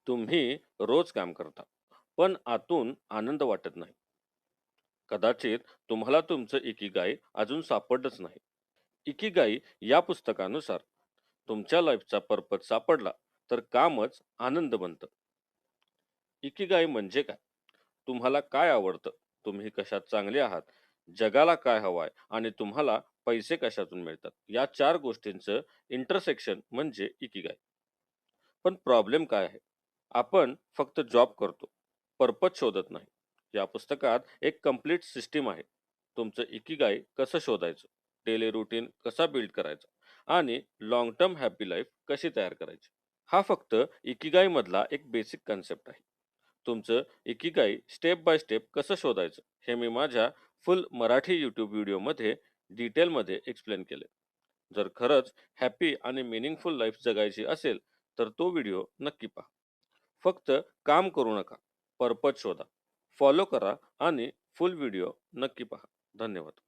तुम्ही रोज काम करता, पण आतून आनंद वाटत नाही. कदाचित तुम्हाला तुमचं इकिगाई अजून सापडलंच नाही. इकिगाई या पुस्तकानुसार तुमच्या लाईफचा पर्पज सापडला तर कामच आनंद बनतं. इकिगाई म्हणजे काय? तुम्हाला काय आवडतं? तुम्ही कशात चांगले आहात? जगाला काय हवंय? आणि तुम्हाला पैसे कशातून मिळतात? या 4 गोष्टींचं इंटरसेक्शन म्हणजे इकिगाई. पण प्रॉब्लेम काय आहे? आपण फक्त जॉब करतो, पर्पज शोधत नाही. या पुस्तकात एक कंप्लीट सिस्टीम आहे. तुमचं इकिगाई कसं शोधायचं, डेली रुटीन कसा बिल्ड करायचा आणि लॉंग टर्म हॅपी लाईफ कशी तयार करायची. हा फक्त इकिगाई मधला एक बेसिक कन्सेप्ट आहे. तुमचं इकिगाई स्टेप बाय स्टेप कसं शोधायचं हे मी माझ्या फुल मराठी यूट्यूब व्हिडिओमध्ये डिटेलमध्ये एक्सप्लेन केले. जर खरंच हॅपी आणि मिनिंगफुल लाईफ जगायची असेल तर तो व्हिडिओ नक्की पहा. फक्त काम करू नका, पर्पज शोधा, फॉलो करा आणि फुल व्हिडिओ नक्की पहा. धन्यवाद.